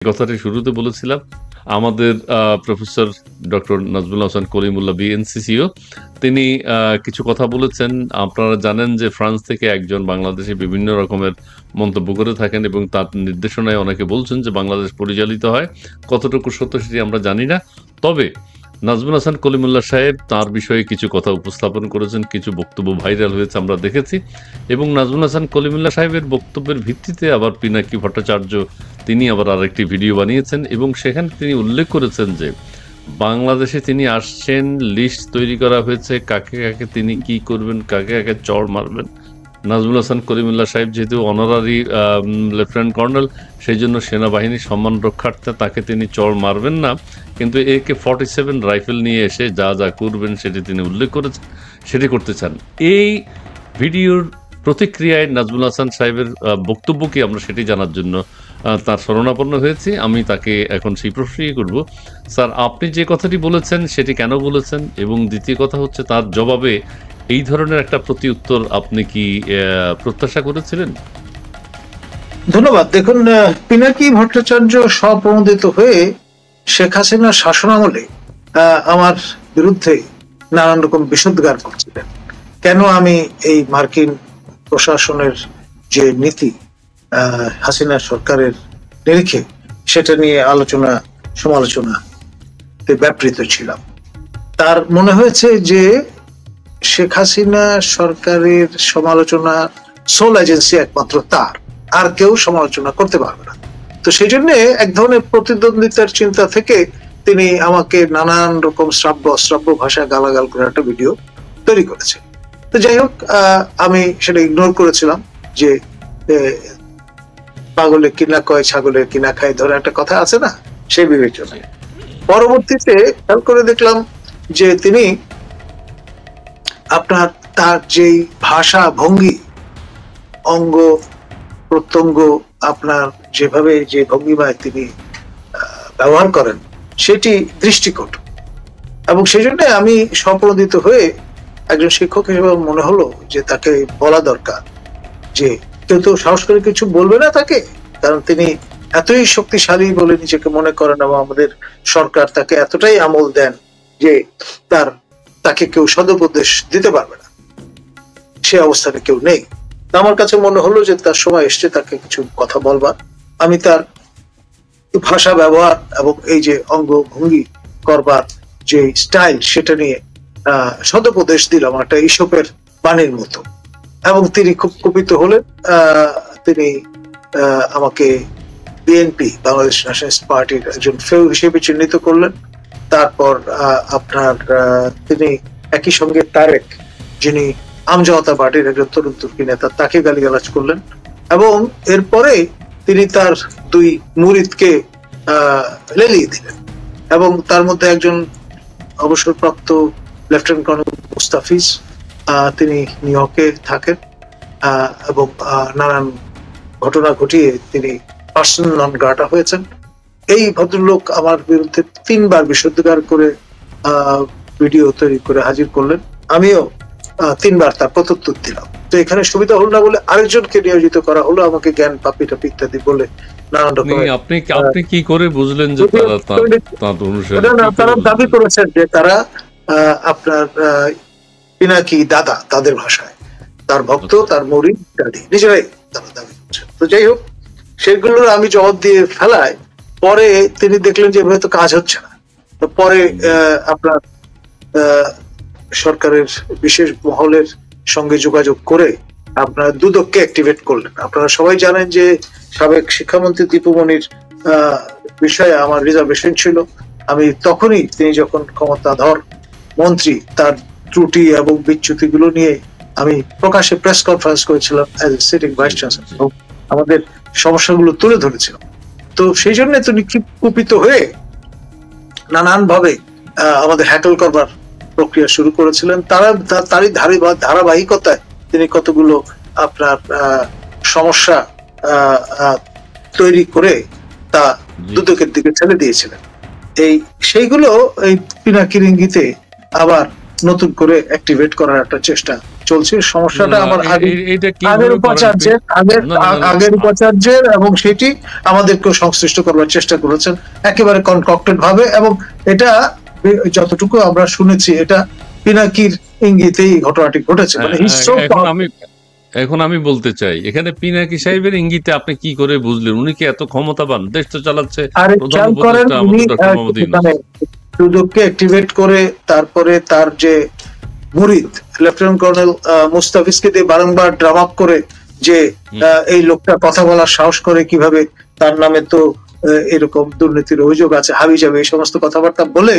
কথাটি শুরুতে বলেছিলাম, আমাদের প্রফেসর ডক্টর নাজমুল হাসান কলিমুল্লাহ বিএনসিসিও তিনি কিছু কথা বলেছেন। আপনারা জানেন যে ফ্রান্স থেকে একজন বাংলাদেশে বিভিন্ন রকমের মন্তব্য করে থাকেন এবং তার নির্দেশনায় অনেকে বলছেন যে বাংলাদেশ পরিচালিত হয়। কতটুকু সত্য সেটি আমরা জানি না। তবে নাজমুল হাসান কলিমুল্লাহ সাহেব তার বিষয়ে কিছু কথা উপস্থাপন করেছেন, কিছু বক্তব্য ভাইরাল হয়েছে আমরা দেখেছি, এবং নাজমুল হাসান কলিমুল্লাহ সাহেবের বক্তব্যের ভিত্তিতে আবার পিনাকি ভট্টাচার্য তিনি আবার আরেকটি ভিডিও বানিয়েছেন এবং সেখানে তিনি উল্লেখ করেছেন যে বাংলাদেশে তিনি আসছেন, লিস্ট তৈরি করা হয়েছে কাকে কাকে তিনি কি করবেন, কাকে কাকে চড় মারবেন। নাজমুল হাসান কলিমুল্লাহ সাহেব যেহেতু অনারারি লেফটেন্যান্ট কর্নেল, সেই জন্য সেনাবাহিনীর সম্মান রক্ষার্থে তাকে তিনি চড় মারবেন না, কিন্তু AK-47 রাইফেল নিয়ে এসে যা যা করবেন সেটি তিনি উল্লেখ করেছেন, সেটি করতে চান। এই ভিডিওর প্রতিক্রিয়ায় নাজমুল হাসান সাহেবের বক্তব্য কি আমরা সেটি জানার জন্য তার শরণাপন্ন হয়েছি। আমি তাকে এখন সেই প্রশ্নই করব, স্যার আপনি যে কথাটি বলেছেন সেটি কেন বলেছেন, এবং দ্বিতীয় কথা হচ্ছে তার জবাবে এই ধরনের একটা প্রতি উত্তর আপনি কি প্রত্যাশা করেছিলেন? ধন্যবাদ। দেখুন, পিনাকি ভট্টাচার্য স্বপ্রণোদিত হয়ে শেখ হাসিনার শাসনামলে আমার বিরুদ্ধে নানান রকম বিষোদ্গার করছিলেন। কেন আমি এই মার্কিন প্রশাসনের যে নীতি হাসিনা সরকারের নিরিখে সেটা নিয়ে আলোচনা সমালোচনা ব্যাপৃত ছিলাম। তার মনে হয়েছে যে শেখ হাসিনা সরকারের সমালোচনা সোল এজেন্সি একমাত্র তার, আর কেউ সমালোচনা করতে পারবে না। তো সেই জন্য এক ধরনের প্রতিদ্বন্দ্বিতার চিন্তা থেকে তিনি আমাকে নানান রকম শ্রাব্য ভাষা গালাগাল করে একটা ভিডিও তৈরি করেছে। তো যাই হোক, আমি সেটা ইগনোর করেছিলাম যে পাগলে কিনা কয় ছাগলের কিনা খায়, ধরে একটা কথা আছে না, সেই বিবেচনায় পরবর্তীতে খেয়াল করে দেখলাম যে তিনি আপনার তার যেই ভাষা ভঙ্গি, অঙ্গ প্রত্যঙ্গ, আপনার যেভাবে যে ভঙ্গিমায় তিনি ব্যবহার করেন সেটি দৃষ্টিকটু, এবং সেই জন্য আমি স্বপ্রণোদিত হয়ে একজন শিক্ষক হিসেবে মনে হলো যে তাকে বলা দরকার যে কেউ তো সাহস করে কিছু বলবে না তাকে, কারণ তিনি এতই শক্তিশালী বলে নিজেকে মনে করেন এবং আমাদের সরকার তাকে এতটাই আমল দেন যে তাকে কেউ সদুপদেশ দিতে পারবে না, সে অবস্থানে কেউ নেই। আমার কাছে মনে হলো যে তার সময় এসছে তাকে কিছু কথা বলবার। আমি তার ভাষা ব্যবহার এবং এই যে অঙ্গ ভঙ্গি করবার যে স্টাইল সেটা নিয়ে সদুপদেশ দিলাম একটা ঈশপের বাণীর মতো, এবং তিনি খুব কুপিত হলেন। তিনি আমাকে বিএনপি, বাংলাদেশ ন্যাশনালিস্ট পার্টির একজন ফেউ হিসেবে চিহ্নিত করলেন। তারপর আপনার তিনি একই সঙ্গে তারেক, যিনি আমজনতা পার্টির একজন তরুণ তুর্কি নেতা, তাকে গালিগালাজ করলেন, এবং এরপরে তিনি তার দুই মুরিদকে লেলিয়ে দিলেন, এবং তার মধ্যে একজন অবসরপ্রাপ্ত লেফটেন্যান্ট কর্নেল মুস্তাফিজ, তিনি নিউ ইয়র্কে থাকেন এবং নানান ঘটনা ঘটিয়ে তিনি পার্সন নন গ্রাটা হয়েছেন। এই ভদ্রলোক আমার বিরুদ্ধে 3 বার বিষোদ্গার করে ভিডিও তৈরি করে হাজির করলেন। আমিও 3 বার তার প্রত্যুত্তর দিলাম। তো এখানে সুবিধা হলো না বলে আরেকজনকে নিয়োজিত করা হলো, আমাকে জ্ঞান পাপি টাপি ইত্যাদি বলে নানান রকম। আপনি কি করে বুঝলেন যে তারা দাবি করেছেন যে তারা আপনার পিনাকি দাদা, তাদের ভাষায় তার ভক্ত, তার মুরিদ ইত্যাদি, নিজেরাই তারা দাবি করছেন। তো যাই হোক, সেগুলোর আমি জবাব দিয়ে ফেলায় পরে তিনি দেখলেন যে হয়তো কাজ হচ্ছে না। তো পরে আপনার সরকারের বিশেষ মহলের সঙ্গে যোগাযোগ করে আপনার দুদককে অ্যাক্টিভেট করলেন। আপনারা সবাই জানেন যে সাবেক শিক্ষামন্ত্রী দীপুমণির বিষয়ে আমার রিজার্ভেশন ছিল। আমি তখনই, তিনি যখন ক্ষমতাধর মন্ত্রী, তার ত্রুটি এবং বিচ্যুতিগুলো নিয়ে আমি প্রকাশ্যে প্রেস কনফারেন্স করেছিলাম as a sitting vice chancellor, আমাদের সমস্যাগুলো তুলে ধরেছিলাম। তো সেই জন্য তিনি কুপিত হয়ে নানান ভাবে আমাদের হ্যাকল করবার প্রক্রিয়া শুরু করেছিলেন। তারই ধারাবাহিকতায় তিনি কতগুলো আপনার সমস্যা তৈরি করে তা দুদকের দিকে ঠেলে দিয়েছিলেন। সেইগুলো এই পিনাকির ইঙ্গিতে আবার নতুন করে অ্যাক্টিভেট করার একটা চেষ্টা চলছে। সমস্যাটা আমার আগের উপাচার্যের এবং সেটি আমাদেরকেও সংশ্লিষ্ট করবার চেষ্টা করেছেন একেবারে কনকক্টেড ভাবে, এবং এটা যতটুকু আমরা শুনেছি এটা পিনাকির ইঙ্গিতেই ঘটনাটি ঘটেছে। মানে এখন আমি বলতে চাই, এখানে পিনাকি সাহেবের ইঙ্গিতে আপনি কি করে বুঝলেন? উনি কি এত ক্ষমতাবান? দেশ তো চালাচ্ছে সুযোগকে অ্যাক্টিভেট করে, তারপরে তার যে মুরিদ লেফটেন্যান্ট কর্নেল মুস্তাফিজকে দিয়ে বারংবার ড্রাম আপ করে যে এই লোকটা কথা বলার সাহস করে কিভাবে, তার নামে তো এরকম দুর্নীতির অভিযোগ আছে, হাবি যাবে, এই সমস্ত কথাবার্তা বলে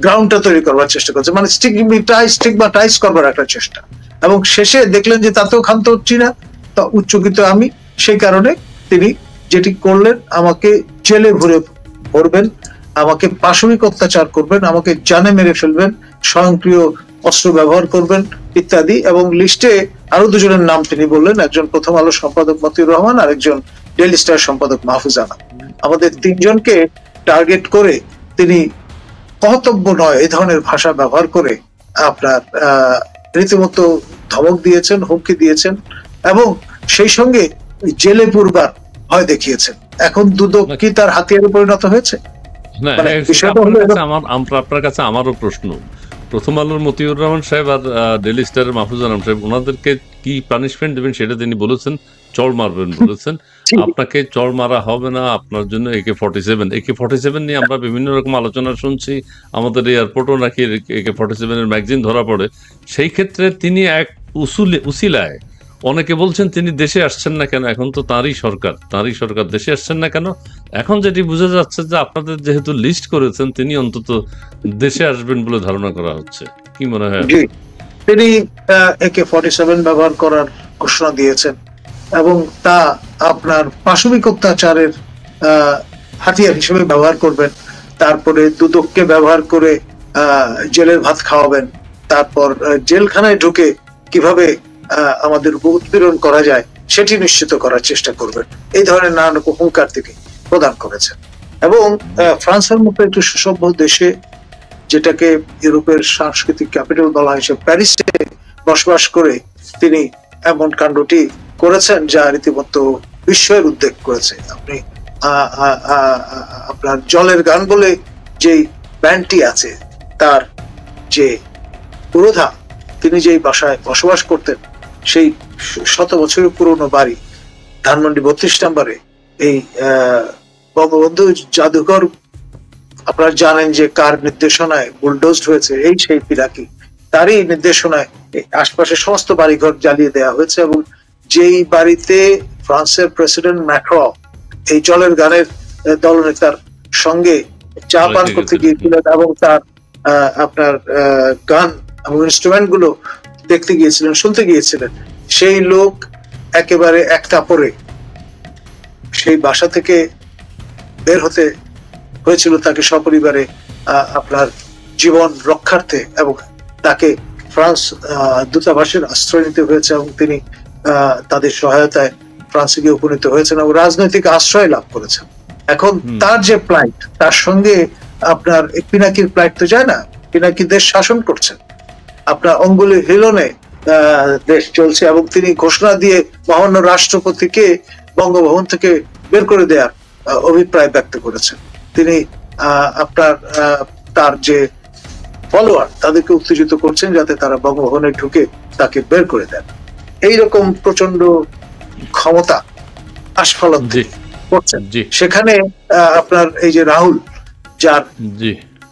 গ্রাউন্ডটা তৈরি করবার চেষ্টা করছে, মানে স্টিগমাটাইজ করবার একটা চেষ্টা। এবং শেষে দেখলেন যে তাতেও ক্ষান্ত হচ্ছি না, তা উচ্চকিত আমি, সেই কারণে তিনি যেটি করলেন, আমাকে জেলে ভরবেন, আমাকে পাশবিক অত্যাচার করবেন, আমাকে জানে মেরে ফেলবেন, স্বয়ংক্রিয় অস্ত্র ব্যবহার করবেন ইত্যাদি। এবং লিস্টে আরো দুজনের নাম তিনি বললেন, একজন প্রথম আলো সম্পাদক মতিউর রহমান, আর একজন ডেইলি স্টার সম্পাদক মাহফুজ আনাম। আমাদের তিনজনকে টার্গেট করে তিনি কর্তব্য নয় এই ধরনের ভাষা ব্যবহার করে আপনার রীতিমতো ধমক দিয়েছেন, হুমকি দিয়েছেন, এবং সেই সঙ্গে জেলে পুরবার ভয় দেখিয়েছেন। এখন দুদক কি তার হাতিয়ারে পরিণত হয়েছে? আপনার কাছে আমারও প্রশ্ন, প্রথম আলোর মতিউর রহমান সাহেব আর ডেইলি স্টারের মাহফুজ আনাম সাহেব, ওনাদেরকে কি পানিশমেন্ট দেবেন সেটা তিনি বলেছেন, চড় মারবেন বলেছেন। আপনাকে চড় মারা হবে না, আপনার জন্য AK-47 নিয়ে আমরা বিভিন্ন রকম আলোচনা শুনছি, আমাদের এয়ারপোর্টও নাকি AK-47 এর ম্যাগজিন ধরা পড়ে। সেই ক্ষেত্রে তিনি এক উসিলায়, অনেকে বলছেন তিনি দেশে আসছেন না কেন, এখন তো তাঁরই সরকার দেশে আসছেন না কেন? এখন যেটি বোঝা যাচ্ছে যে আপনাদের যেহেতু লিস্ট করেছেন, তিনি অন্তত দেশে আসবেন বলে ধারণা করা হচ্ছে। কি মনে হয়? তিনি AK-47 ব্যবহার করার ঘোষণা দিয়েছেন এবং তা আপনার পাশবিক অত্যাচারের হাতিয়ার হিসেবে ব্যবহার করবেন। তারপরে দুদককে ব্যবহার করে জেলের ভাত খাওয়াবেন, তারপর জেলখানায় ঢুকে কিভাবে আমাদের উৎপীড়ন করা যায় সেটি নিশ্চিত করার চেষ্টা করবেন। এই ধরনের নানান হুঙ্কার থেকে প্রদান করেছেন। এবং ফ্রান্সের মতো একটি সুসভ্য দেশে, যেটাকে ইউরোপের সাংস্কৃতিক ক্যাপিটাল বলা হয়, প্যারিসে বসবাস করে তিনি এমন কাণ্ডটি করেছেন যা রীতিমতো বিস্ময়ের উদ্বেগ করেছে। আপনি আপনার জলের গান বলে যেই ব্যান্ডটি আছে, তার যে পুরোধা, তিনি যেই বাসায় বসবাস করতেন, সেই 100 বছরের পুরনো বাড়ি ধানমন্ডি 32 নম্বরে, এই বঙ্গবন্ধু জাদুঘর আপনারা জানেন যে কার নির্দেশনায় বুলডোজড হয়েছে, এই সেই পিনাকি, তারই নির্দেশনায় আশপাশের সমস্ত বাড়িঘর জ্বালিয়ে দেওয়া হয়েছে। এবং যেই বাড়িতে ফ্রান্সের প্রেসিডেন্ট ম্যাক্রো এই জলের গানের দলনেতার সঙ্গে চা পান করতে গিয়েছিলেন এবং তার আপনার গান এবং ইনস্ট্রুমেন্ট গুলো দেখতে গিয়েছিলেন, শুনতে গিয়েছিলেন, সেই লোক একেবারে এক কাপড়ে সেই বাসা থেকে বের হতে হয়েছিল তাকে সপরিবারে আপনার জীবন রক্ষার্থে, এবং তাকে ফ্রান্স দূতাবাসের আশ্রয় নিতে হয়েছে, এবং তিনি তাদের সহায়তায় ফ্রান্সে গিয়ে উপনীত হয়েছেন এবং রাজনৈতিক আশ্রয় লাভ করেছেন। এখন তার যে প্লাইট, তার সঙ্গে আপনার পিনাকির প্লাইট তো যায় না। পিনাকি দেশ শাসন করছেন, আপনার অঙ্গুলি হিলনে দেশ চলছে, এবং তিনি ঘোষণা দিয়ে মহামান্য রাষ্ট্রপতিকে বঙ্গভবন থেকে বের করে দেওয়ার অভিপ্রায় ব্যক্ত করেছেন। তিনি আপনার তার যে ফলোয়ার তাদেরকে উত্তেজিত করছেন যাতে তারা বঙ্গভবনে ঢুকে তাকে বের করে দেন। এইরকম প্রচন্ড ক্ষমতা আস্ফালন করছেন। সেখানে আপনার এই যে রাহুল, যার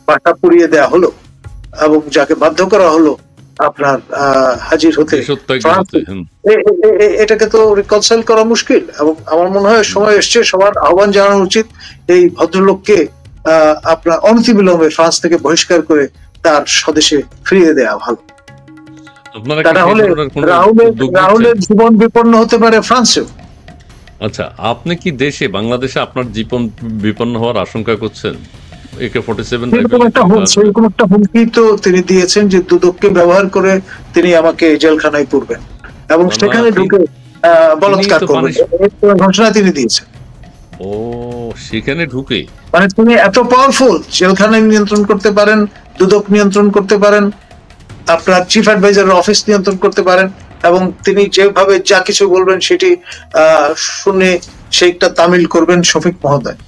পাটা পুড়িয়ে দেয়া হলো এবং যাকে বাধ্য করা হলো আপনার হাজির হতে, এটাকে তো রিকনসাইল করা মুশকিল। এবং আমার মনে হয় সময় এসছে সবার আহ্বান জানানো উচিত এই ভদ্রলোককে আপনার অনতিবিলম্বে ফ্রান্স থেকে বহিষ্কার করে তার স্বদেশে ফিরিয়ে দেওয়া ভালো। রাহুলের জীবন বিপন্ন হতে পারে ফ্রান্সেও। আচ্ছা, আপনি কি বাংলাদেশে আপনার জীবন বিপন্ন হওয়ার আশঙ্কা করছেন? AK-47 এরকম একটা হুমকি তো তিনি দিয়েছেন যে দুদককে ব্যবহার করে তিনি আমাকে জেলখানায় পুরবেন এবং সেখানে ঢুকে বলাৎকার করবেন, ঘোষণা তিনি দিয়েছেন। ও, সেখানে ঢুকে মানে তিনি এত পাওয়ারফুল, জেলখানায় নিয়ন্ত্রণ করতে পারেন, দুদক নিয়ন্ত্রণ করতে পারেন, আপনার চিফ অ্যাডভাইজারের অফিস নিয়ন্ত্রণ করতে পারেন, এবং তিনি যেভাবে যা কিছু বলবেন সেটি শুনে সেইটা তামিল করবেন শফিক মহোদয়।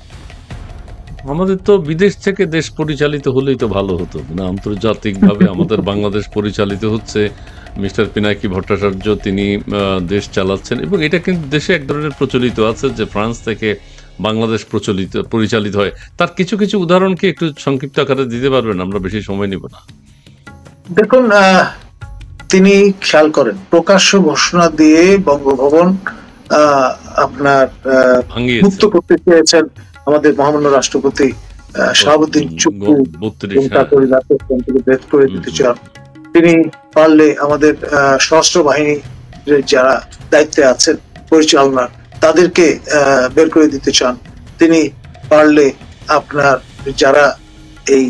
আমাদের তো বিদেশ থেকে দেশ পরিচালিত হলেই তো ভালো হতো না, আন্তর্জাতিকভাবে আমাদের বাংলাদেশ পরিচালিত হচ্ছে। মিস্টার পিনাকি ভট্টাচার্য তিনি দেশ চালাচ্ছেন, এবং এটা কিন্তু দেশে এক ধরনের প্রচলিত আছে যে ফ্রান্স থেকে বাংলাদেশ পরিচালিত হয়। তার কিছু কিছু উদাহরণ কি একটু সংক্ষিপ্ত আকারে দিতে পারবেন? আমরা বেশি সময় নিব না। দেখুন, তিনি খেয়াল করেন প্রকাশ্য ঘোষণা দিয়ে বঙ্গভবন আপনার মুক্ত করতে চেয়েছেন আমাদের মহামান্য রাষ্ট্রপতি শাহাবুদ্দিন চুপ্পু বের করে দিতে চান। তিনি পারলে আমাদের সশস্ত্র বাহিনী যারা দায়িত্বে আছেন পরিচালনার, তাদেরকে বের করে দিতে চান। তিনি পারলে আপনার যারা এই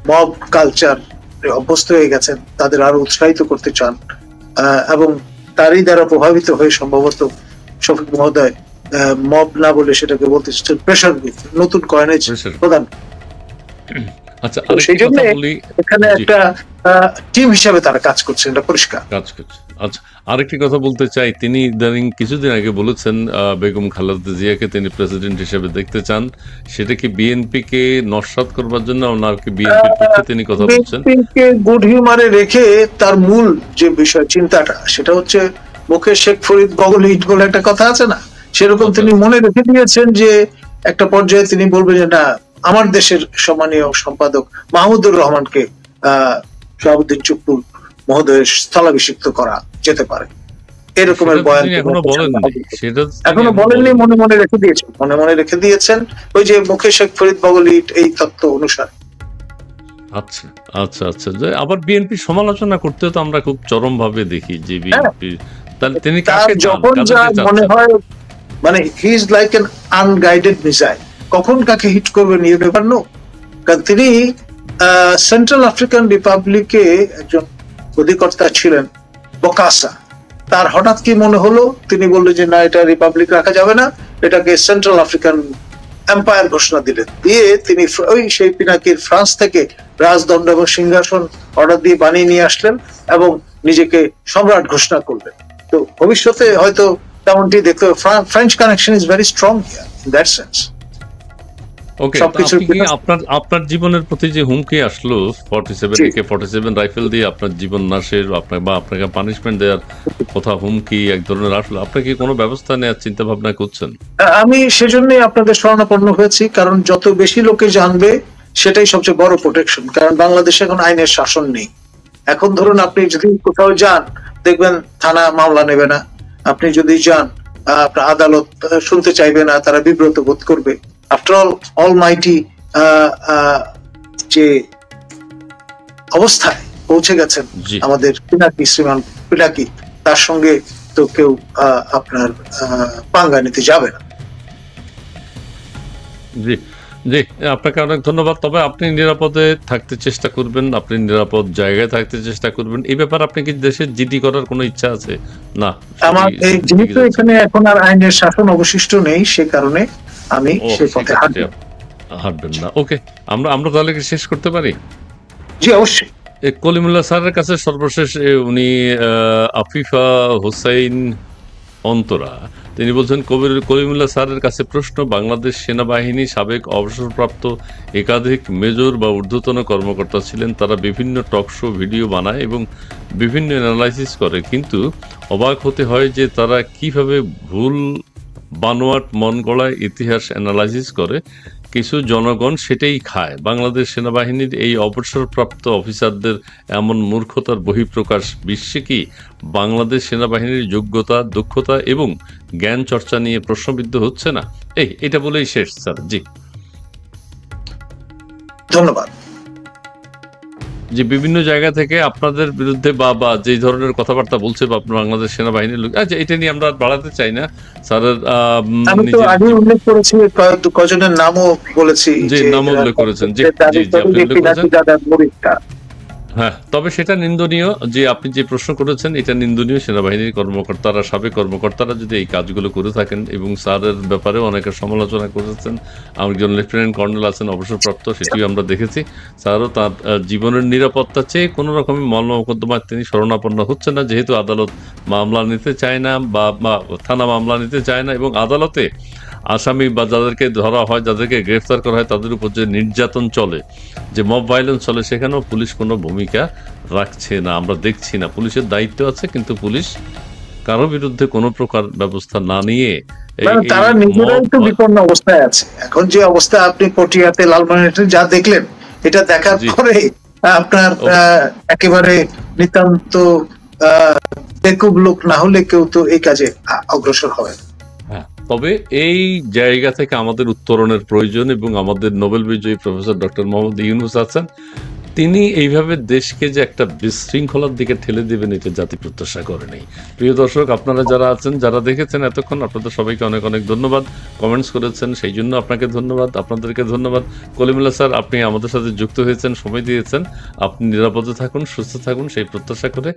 মব কালচার অভ্যস্ত হয়ে গেছেন তাদের আরো উৎসাহিত করতে চান, এবং তারই দ্বারা প্রভাবিত হয়ে সম্ভবত শফিক মহোদয় মব না বলে সেটাকে বলতে প্রেশার গ্রুপ, নতুন কয়েনেজ প্রদান। আচ্ছা, সেই জন্য এখানে একটা টিম হিসাবে তারা কাজ করছে, এটা পরিষ্কার কাজ করছে। আচ্ছা, আরেকটি কথা বলতে চাই, তিনি ইদানিং কিছুদিন আগে বলেছেন বেগম খালেদা জিয়াকে তিনি প্রেসিডেন্ট হিসেবে দেখতে চান। সেটা কি বিএনপি কে নস্যাৎ করবার জন্য, নাকি বিএনপির পক্ষে তিনি কথা বলছেন? বিএনপিকে গুড হিউমারে রেখে তার মূল যে বিষয় চিন্তাটা, সেটা হচ্ছে মুখে শেখ ফরিদ বগল ইট বলে একটা কথা আছে না, সেরকম তিনি মনে রেখে দিয়েছেন যে একটা পর্যায়ে তিনি বলবেন যে না, আমার দেশের সম্মানীয় সম্পাদক মাহমুদুর রহমানকে শাহাবুদ্দিন চুপ্পু মহোদয়ের স্থলাভিষিক্ত করা যেতে পারে, এরকমের বয়ান এখনো বলেননি, মনে মনে রেখে দিয়েছেন, মনে মনে রেখে দিয়েছেন ওই যে মুখে শেখ ফরিদ বগল ইট এই তত্ত্ব অনুসারে। আচ্ছা আচ্ছা আচ্ছা, আবার বিএনপি সমালোচনা করতে তো আমরা খুব চরম ভাবে দেখি যে বিএনপি, তাহলে তিনি কাকে যখন যা মনে হয়, মানে he is like an unguided missile, কখন কাকে হিট করবেন ইউ নেভার নো। কারণ তিনি সেন্ট্রাল আফ্রিকান রিপাবলিকে একজন অধিকর্তা ছিলেন, বকাসা, তার হঠাৎ কি মনে হলো, তিনি বললেন যে না, এটা রিপাবলিক রাখা যাবে না, এটাকে সেন্ট্রাল আফ্রিকান এম্পায়ার ঘোষণা দিলেন। দিয়ে তিনি ওই সেই পিনাকির ফ্রান্স থেকে রাজদণ্ড এবং সিংহাসন অর্ডার দিয়ে বানিয়ে নিয়ে আসলেন এবং নিজেকে সম্রাট ঘোষণা করলেন। তো ভবিষ্যতে হয়তো তেমনটি দেখতে, French connection is very strong here in that sense. Okay, আপনার জীবনের প্রতি যে হুমকি আসলো 47 রাইফেল দিয়ে আপনার জীবন নাশের, বা আপনাকে পানিশমেন্ট দেওয়ার কথা হুমকি এক ধরনের আসলো, আপনি কি কোনো ব্যবস্থা নেওয়ার চিন্তা ভাবনা করছেন? আমি সেজন্যই আপনাদের শরণাপন্ন হয়েছি, কারণ যত বেশি লোকে জানবে সেটাই সবচেয়ে বড় প্রোটেকশন। কারণ বাংলাদেশে এখন আইনের শাসন নেই। এখন ধরুন আপনি যদি কোথাও যান, দেখবেন থানা মামলা নেবে না, আপনি যদি যান আপনার আদালত শুনতে চাইবে না, তারা বিব্রত বোধ করবে। আফটার অলমাইটি যে অবস্থায় পৌঁছে গেছেন আমাদের পিনাকি, শ্রীমান পিনাকি, তার সঙ্গে তো কেউ আপনার পাঙ্গা নিতে যাবে না। জি জি, আপনাকে অনেক ধন্যবাদ। তবে আপনি নিরাপদে থাকতে চেষ্টা করবেন, আপনি নিরাপদ জায়গায় থাকতে চেষ্টা করবেন। এই ব্যাপারে আপনি কি দেশের জিডি করার কোনো ইচ্ছা আছে? না, আমার যেহেতু এখানে এখন আর আইনের শাসন অবশিষ্ট নেই, সে কারণে আমি সেই পথে হাঁটবেন না। ওকে, আমরা তাহলে কি শেষ করতে পারি? জি অবশ্যই। কলিমুল্লাহ স্যারের কাছে সর্বশেষ উনি আফিফা হোসাইন অন্তরা, তিনি বলছেন কলিমুল্লাহ স্যারের কাছে প্রশ্ন, বাংলাদেশ সেনাবাহিনী সাবেক অবসরপ্রাপ্ত একাধিক মেজর বা ঊর্ধ্বতন কর্মকর্তা ছিলেন, তারা বিভিন্ন টক শো ভিডিও বানায় এবং বিভিন্ন অ্যানালাইসিস করে, কিন্তু অবাক হতে হয় যে তারা কিভাবে ভুল বানোয়াট মন গড়ায় ইতিহাস অ্যানালাইসিস করে, কিছু জনগণ সেটাই খায়। বাংলাদেশ সেনাবাহিনীর এই অবসরপ্রাপ্ত অফিসারদের এমন মূর্খতার বহিঃপ্রকাশ বিশ্বে কি বাংলাদেশ সেনাবাহিনীর যোগ্যতা, দক্ষতা এবং জ্ঞান চর্চা নিয়ে প্রশ্নবিদ্ধ হচ্ছে না? এটা বলেই শেষ স্যার। জি ধন্যবাদ। যে বিভিন্ন জায়গা থেকে আপনাদের বিরুদ্ধে বা যে ধরনের কথাবার্তা বলছে বা বাংলাদেশ সেনাবাহিনীর লোক, আচ্ছা এটা নিয়ে আমরা বাড়াতে চাই না স্যারের। আমি তো আগে উল্লেখ করেছি, কজনের নামও বলেছি, যে নাম উল্লেখ করেছেন, জি জি জি আপনি উল্লেখ করেছেন। হ্যাঁ, তবে সেটা নিন্দনীয় যে আপনি যে প্রশ্ন করেছেন, এটা নিন্দনীয়। সেনাবাহিনীর কর্মকর্তারা, সাবেক কর্মকর্তারা যদি এই কাজগুলো করে থাকেন, এবং স্যারের ব্যাপারেও অনেকে সমালোচনা করেছেন। একজন লেফটেন্যান্ট কর্নেল আছেন অবসরপ্রাপ্ত, সেটিও আমরা দেখেছি। স্যারও তার জীবনের নিরাপত্তা চেয়ে কোনো রকমের মামলা মোকদ্দমায় তিনি শরণাপন্ন হচ্ছে না, যেহেতু আদালত মামলা নিতে চায় না, বা থানা মামলা নিতে চায় না, এবং আদালতে আসামি বা যাদেরকে ধরা হয়, যাদেরকে গ্রেফতার করা হয়, তাদের উপর যে নির্যাতন চলে, যে মব ভায়োলেন্স চলে, সেখানেও পুলিশ কোনো ভূমিকা রাখছে না, আমরা দেখছি না। পুলিশের দায়িত্ব আছে, কিন্তু পুলিশ কারো বিরুদ্ধে কোনো প্রকার ব্যবস্থা না নিয়ে মানে তারা নিজেরাই তো বিপন্ন অবস্থায় আছে। এখন যে অবস্থা আপনি পটিয়াতে, লালমনিরহাটে যা দেখলেন, এটা দেখার পরে আপনার একেবারে নিতান্ত বেকুব লোক না হলে কেউ তো এই কাজে অগ্রসর হবে না। তবে এই জায়গা থেকে আমাদের উত্তরণের প্রয়োজন, এবং আমাদের নোবেল বিজয়ী প্রফেসর ডক্টর মোহাম্মদ ইউনূস আছেন, তিনি এইভাবে দেশকে যে একটা বিশৃঙ্খলার দিকে ঠেলে দেবেন, এটা জাতি প্রত্যাশা করেনি। প্রিয় দর্শক, আপনারা যারা আছেন, যারা দেখেছেন এতক্ষণ, আপনাদের সবাইকে অনেক অনেক ধন্যবাদ। কমেন্টস করেছেন, সেই জন্য আপনাকে ধন্যবাদ, আপনাদেরকে ধন্যবাদ। কলিমুল্লাহ স্যার, আপনি আমাদের সাথে যুক্ত হয়েছেন, সময় দিয়েছেন। আপনি নিরাপদে থাকুন, সুস্থ থাকুন, সেই প্রত্যাশা করে